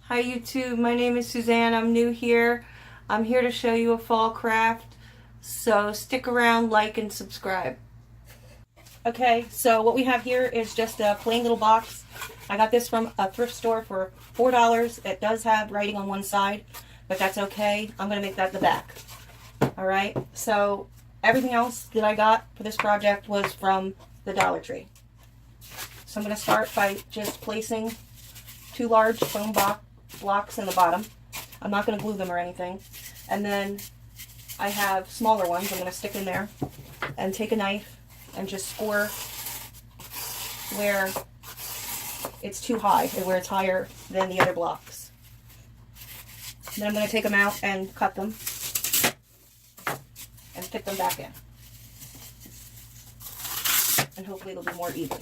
Hi YouTube, my name is Suzanne. I'm new here. I'm here to show you a fall craft. So stick around, like, and subscribe. Okay, so what we have here is just a plain little box. I got this from a thrift store for $4. It does have writing on one side, but that's okay. I'm going to make that the back. Alright, so everything else that I got for this project was from the Dollar Tree. So I'm going to start by just placing 2 large foam blocks in the bottom. I'm not going to glue them or anything. And then I have smaller ones I'm going to stick in there and take a knife and just score where it's too high and where it's higher than the other blocks. Then I'm going to take them out and cut them and fit them back in. And hopefully it'll be more even.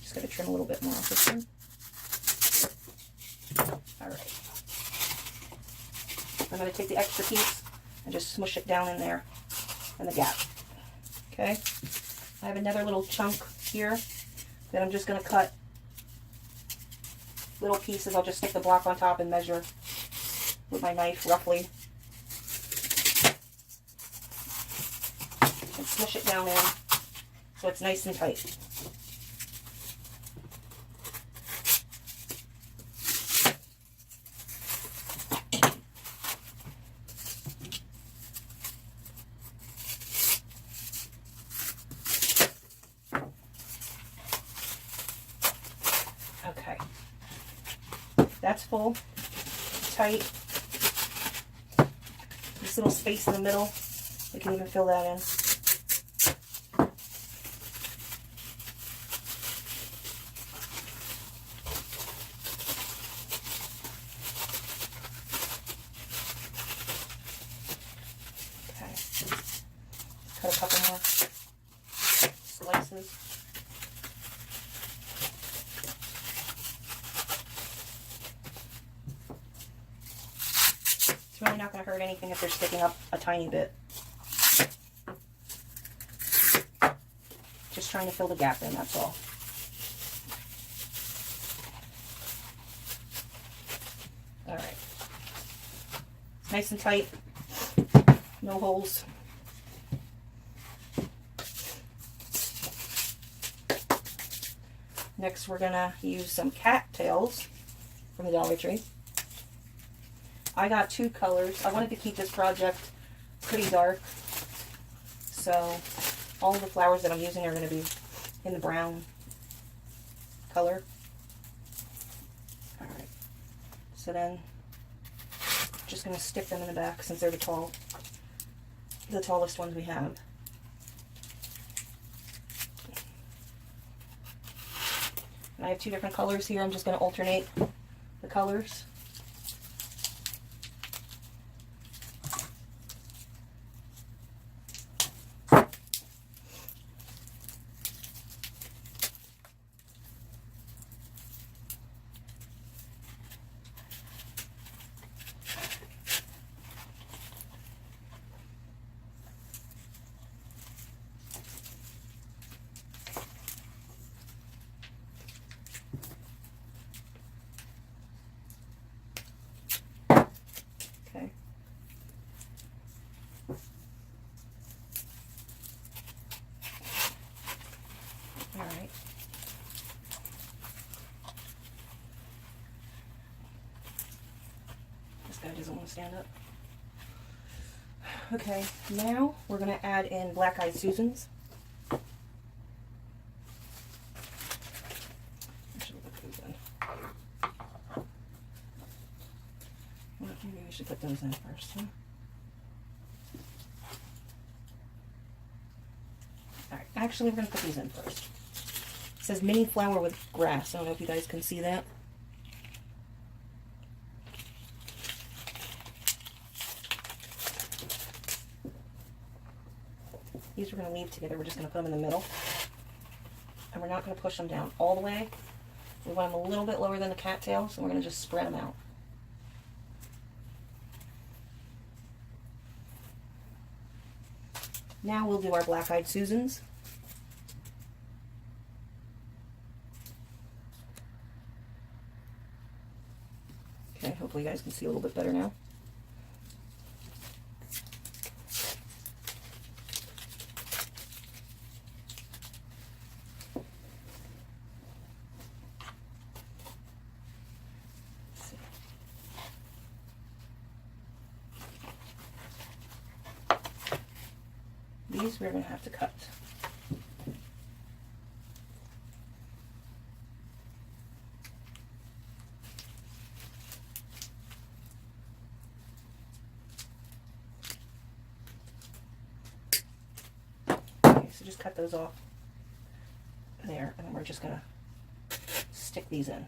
Just going to trim a little bit more off this one. Alright. I'm going to take the extra piece and just smush it down in there in the gap. Okay? I have another little chunk here that I'm just going to cut little pieces. I'll just stick the block on top and measure with my knife roughly. And smush it down in so it's nice and tight. Okay, that's full, tight. This little space in the middle, we can even fill that in. Okay, cut a couple more slices. Really not going to hurt anything if they're sticking up a tiny bit. Just trying to fill the gap in, that's all. Alright. Nice and tight. No holes. Next we're going to use some cattails from the Dollar Tree. I got 2 colors. I wanted to keep this project pretty dark, so all of the flowers that I'm using are going to be in the brown color. Alright, so then just going to stick them in the back since they're the tallest ones we have. And I have 2 different colors here. I'm just going to alternate the colors. Alright. This guy doesn't want to stand up. Okay, now we're going to add in Black Eyed Susans. Actually, put those in. Well, maybe we should put those in first, huh? Alright, actually we're going to put these in first. It says mini flower with grass. I don't know if you guys can see that. These we're going to leave together. We're just going to put them in the middle. And we're not going to push them down all the way. We want them a little bit lower than the cattail, so we're going to just spread them out. Now we'll do our Black Eyed Susans. Okay, hopefully you guys can see a little bit better now. These we're going to have to cut. Okay, so just cut those off there, and then we're just going to stick these in.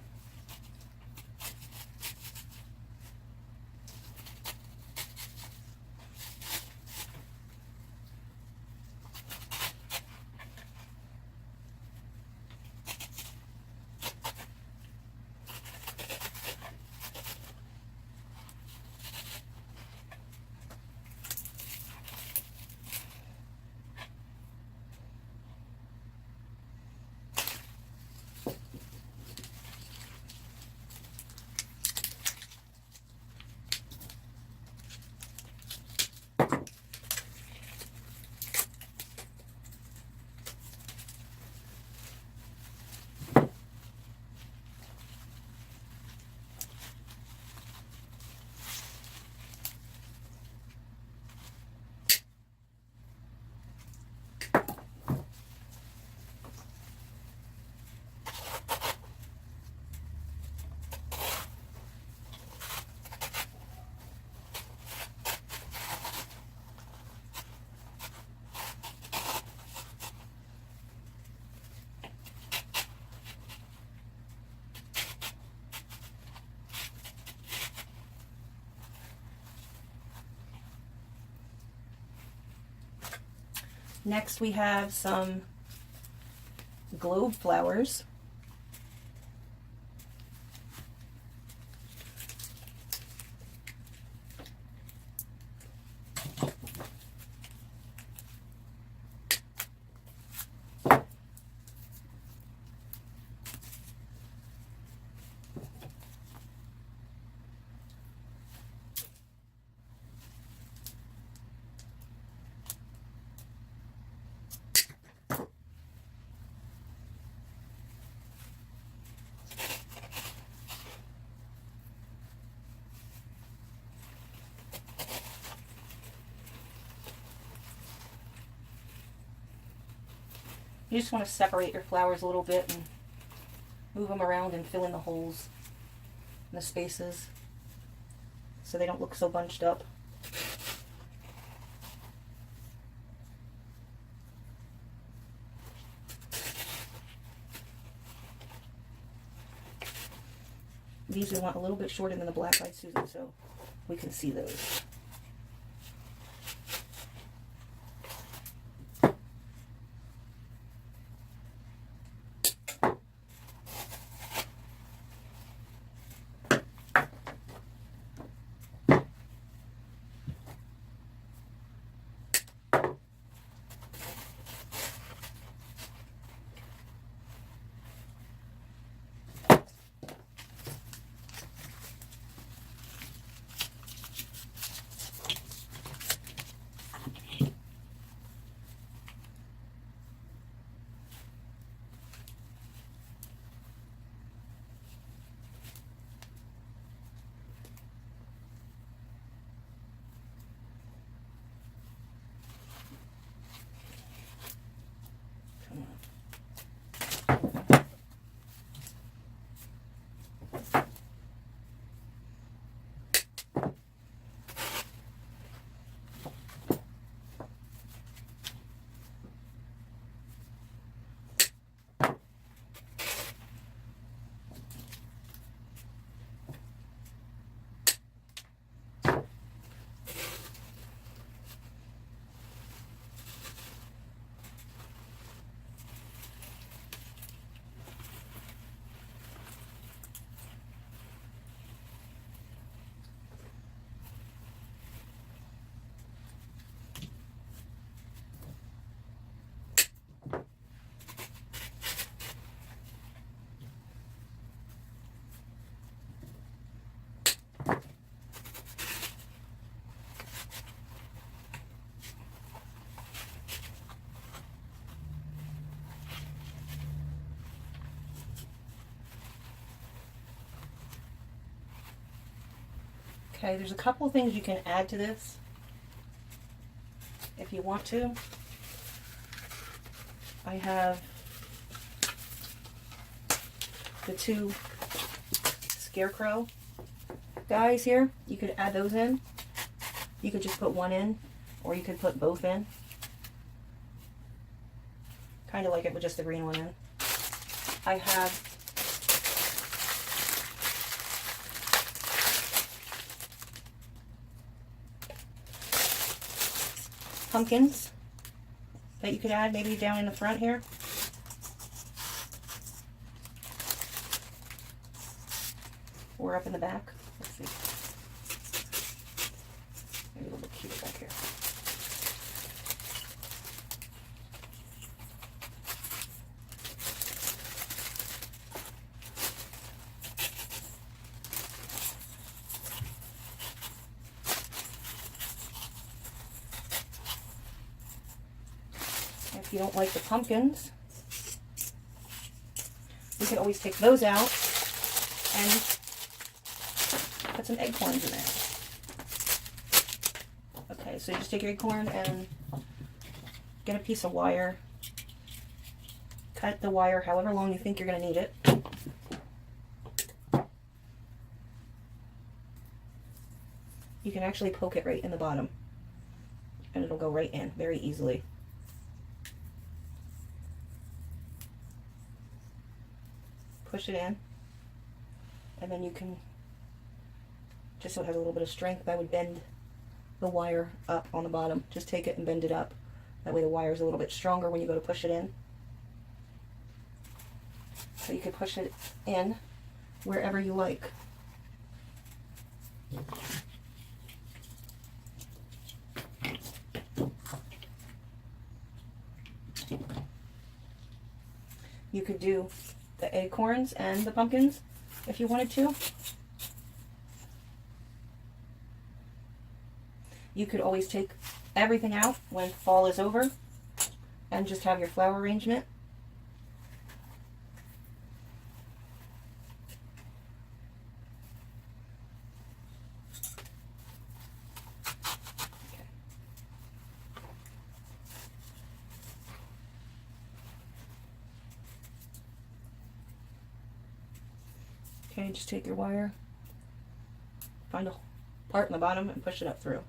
Next we have some globe flowers. You just want to separate your flowers a little bit and move them around and fill in the holes and the spaces so they don't look so bunched up. These we want a little bit shorter than the Black Eyed Susan so we can see those. Okay, there's a couple of things you can add to this if you want to. I have the 2 scarecrow guys here. You could add those in. You could just put one in, or you could put both in. Kind of like it with just the green one in. I have pumpkins that you could add maybe down in the front here. Or up in the back. Let's see. Maybe a little bit cuter back here. If you don't like the pumpkins, you can always take those out and put some acorns in there. Okay, so you just take your acorn and get a piece of wire. Cut the wire however long you think you're going to need it. You can actually poke it right in the bottom, and it'll go right in very easily. Push it in, and then you can, just so it has a little bit of strength, I would bend the wire up on the bottom. Just take it and bend it up. That way the wire is a little bit stronger when you go to push it in. So you can push it in wherever you like. You could do the acorns and the pumpkins if you wanted to. You could always take everything out when fall is over and just have your flower arrangement. Okay, just take your wire, find a part in the bottom and push it up through.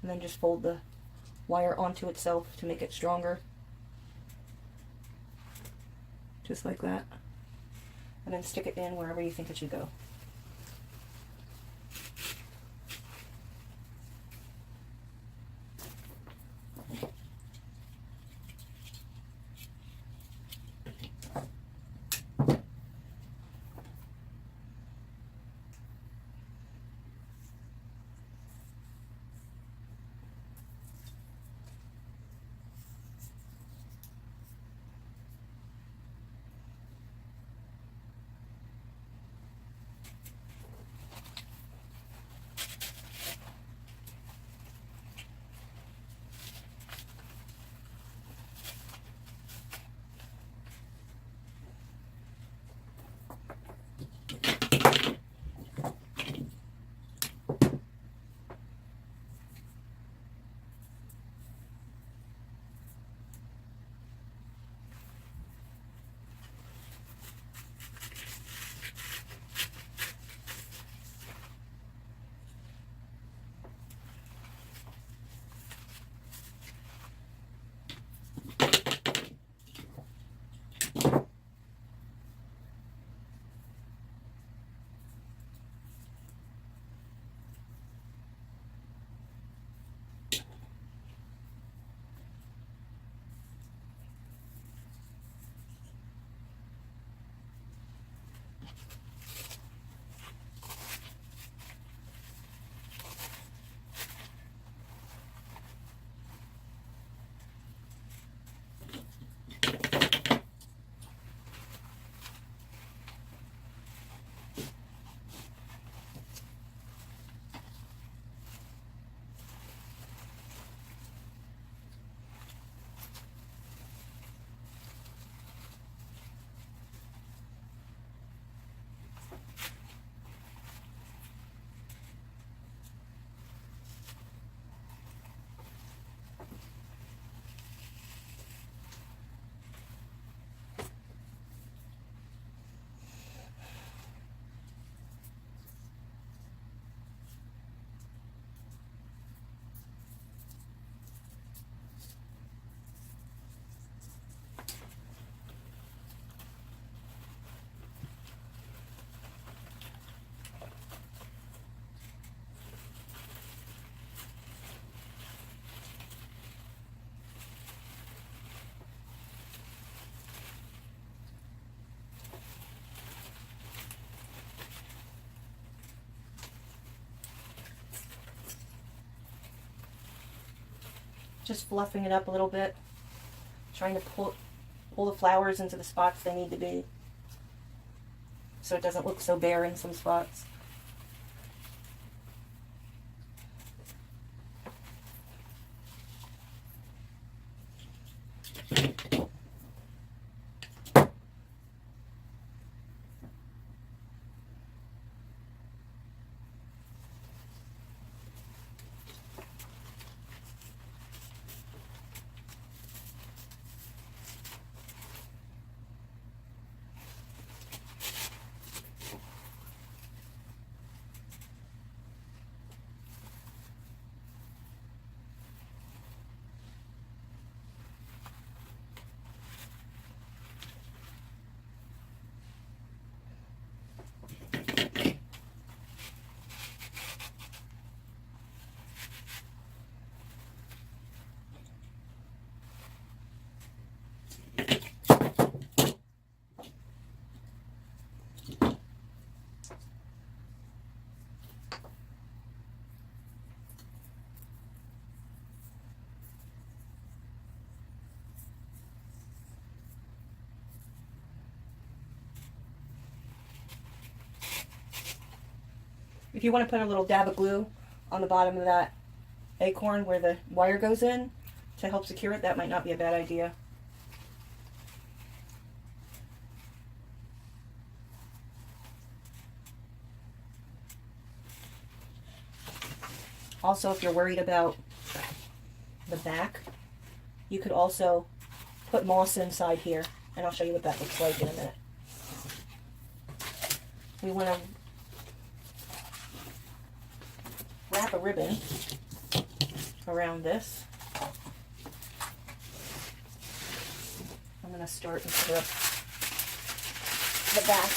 And then just fold the wire onto itself to make it stronger. Just like that. And then stick it in wherever you think it should go. Just fluffing it up a little bit, trying to pull the flowers into the spots they need to be, so it doesn't look so bare in some spots. If you want to put a little dab of glue on the bottom of that acorn where the wire goes in to help secure it, that might not be a bad idea. Also, if you're worried about the back, you could also put moss inside here, and I'll show you what that looks like in a minute. We want to wrap a ribbon around this. I'm going to start and put up the back.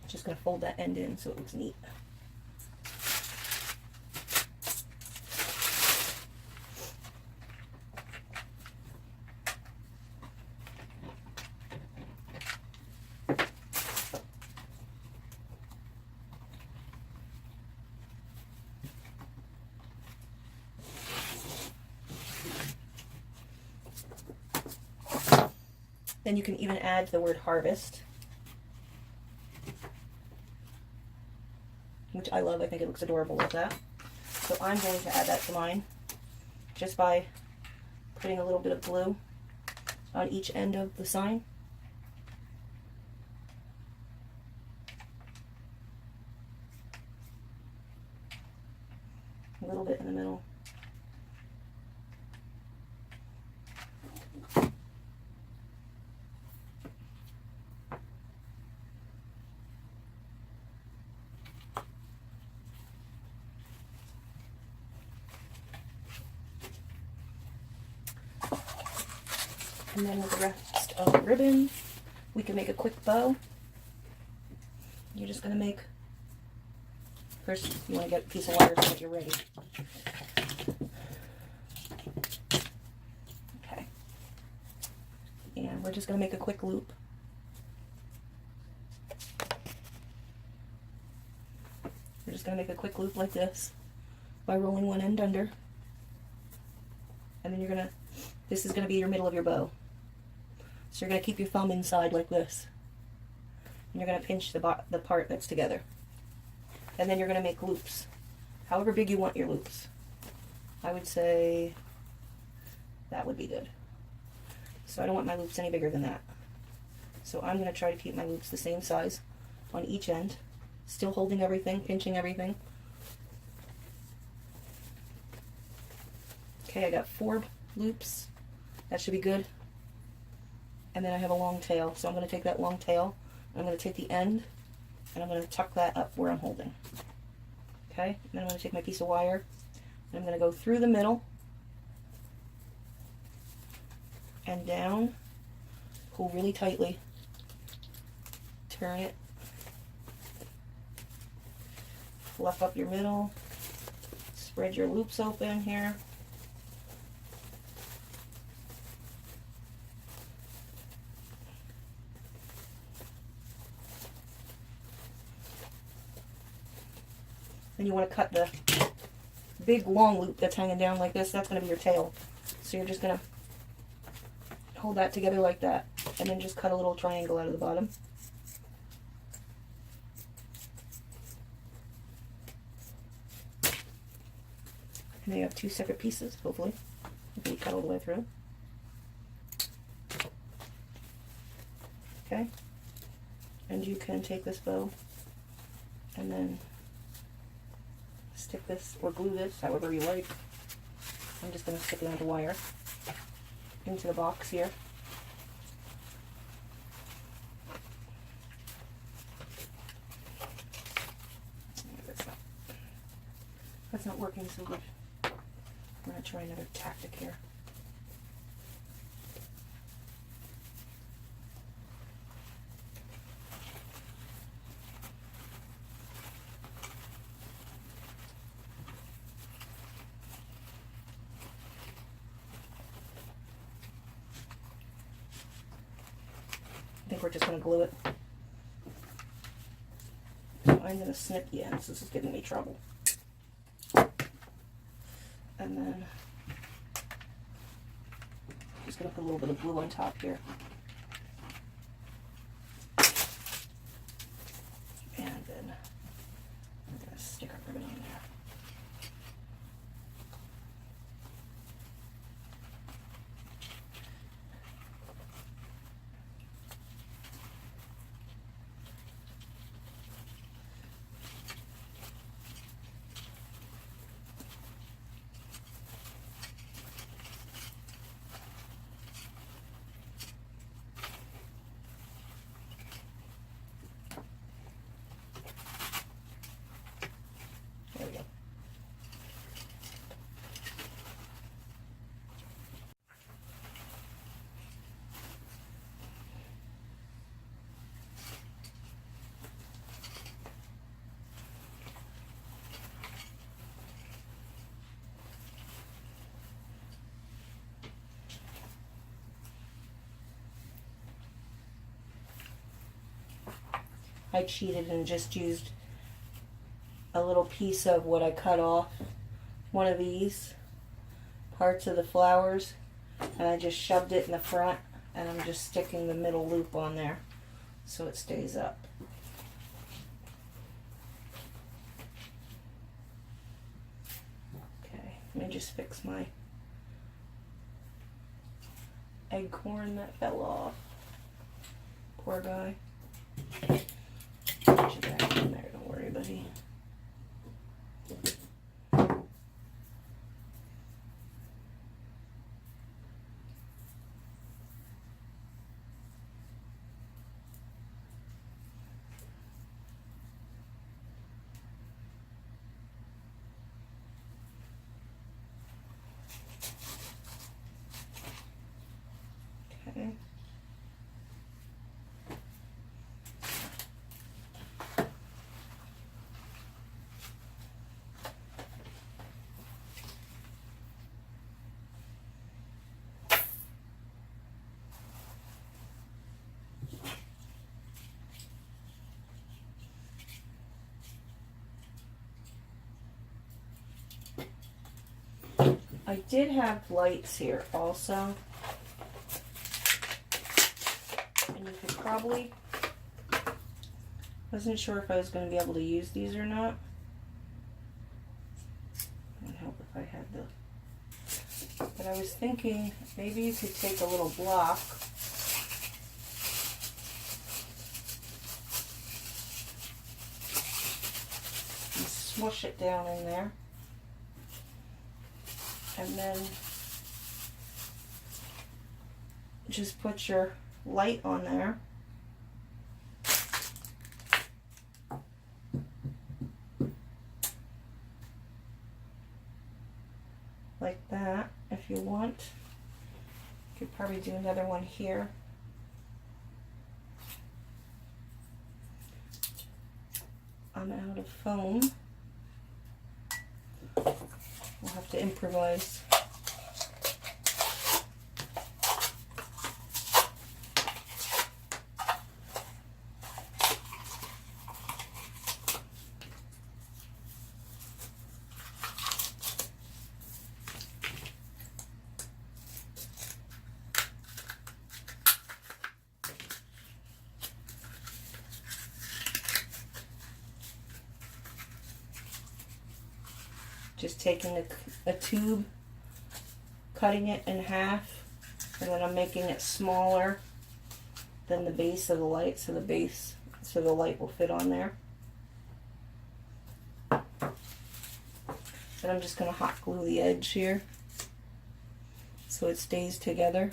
Just going to fold that end in so it looks neat. Then you can even add the word harvest, which I love. I think it looks adorable like that. So I'm going to add that to mine just by putting a little bit of glue on each end of the sign. A little bit in the middle. And then with the rest of the ribbon, we can make a quick bow. You're just going to make, first you want to get a piece of wire so that you're ready. Okay. And we're just going to make a quick loop. We're just going to make a quick loop like this by rolling one end under. And then you're going to, this is going to be your middle of your bow. So you're going to keep your thumb inside like this. And you're going to pinch the part that's together. And then you're going to make loops. However big you want your loops. I would say that would be good. So I don't want my loops any bigger than that. So I'm going to try to keep my loops the same size on each end. Still holding everything, pinching everything. Okay, I got 4 loops. That should be good. and then I have a long tail. So I'm going to take that long tail, and I'm going to take the end, and I'm going to tuck that up where I'm holding. Okay, and then I'm going to take my piece of wire, and I'm going to go through the middle and down, pull really tightly, turn it, fluff up your middle, spread your loops open here. Then you want to cut the big long loop that's hanging down like this. That's going to be your tail. So you're just going to hold that together like that, and then just cut a little triangle out of the bottom. And then you have two separate pieces, hopefully. You cut all the way through. Okay. And you can take this bow and then stick this or glue this, however you like. I'm just going to stick it on the wire into the box here. That's not working so good. I'm going to try another tactic here. I think we're just going to glue it. So I'm going to snip the ends. This is giving me trouble. And then just going to put a little bit of glue on top here. And then I'm going to stick our ribbon on there. There we go. I cheated and just used a little piece of what I cut off, one of these parts of the flowers, and I just shoved it in the front, and I'm just sticking the middle loop on there so it stays up. Okay, let me just fix my acorn that fell off. Poor guy. Put you back in there, don't worry, buddy. Okay. I did have lights here also, and you could probably, wasn't sure if I was going to be able to use these or not. It would help if I had the, but I was thinking maybe you could take a little block and smush it down in there. And then just put your light on there. Like that, if you want. You could probably do another one here. I'm out of foam. We'll have to improvise. Just taking a tube, cutting it in half, and then I'm making it smaller than the base of the light, so the light will fit on there. Then I'm just going to hot glue the edge here so it stays together.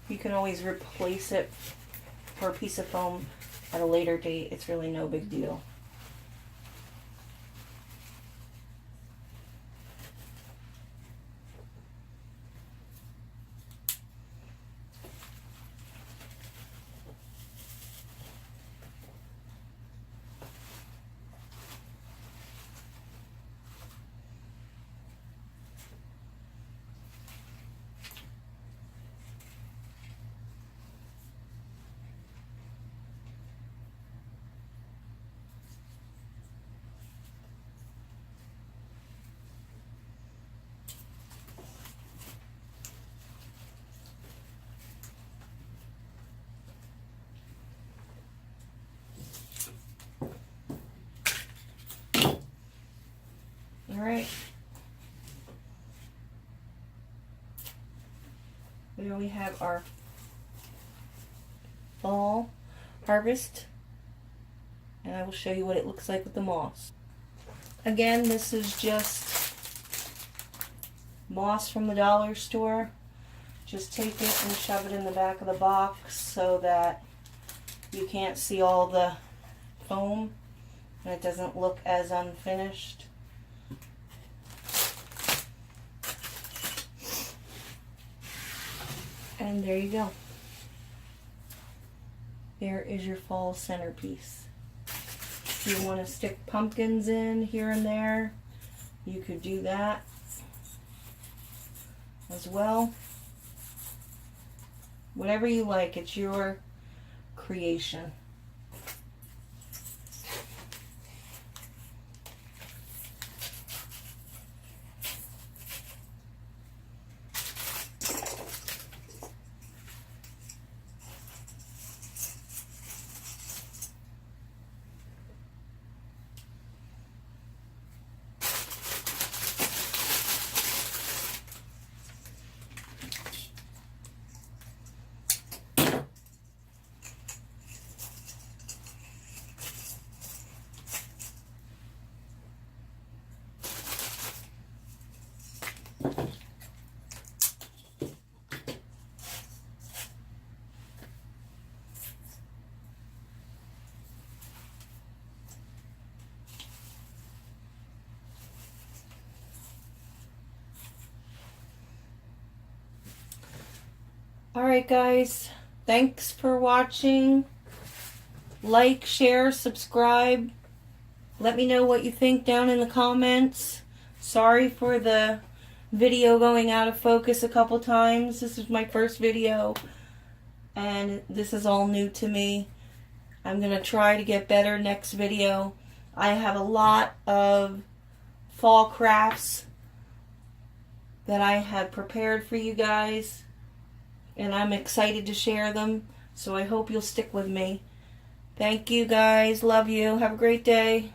You can always replace it for a piece of foam at a later date. It's really no big deal. Alright, there we have our fall harvest, and I will show you what it looks like with the moss. Again, this is just moss from the dollar store. Just take it and shove it in the back of the box so that you can't see all the foam and it doesn't look as unfinished. And there you go. There is your fall centerpiece. If you want to stick pumpkins in here and there, you could do that as well. Whatever you like, it's your creation. Alright guys, thanks for watching. Like, share, subscribe. Let me know what you think down in the comments. Sorry for the video going out of focus a couple times. This is my first video and this is all new to me. I'm going to try to get better next video. I have a lot of fall crafts that I had prepared for you guys, and I'm excited to share them, so I hope you'll stick with me. Thank you guys. Love you. Have a great day.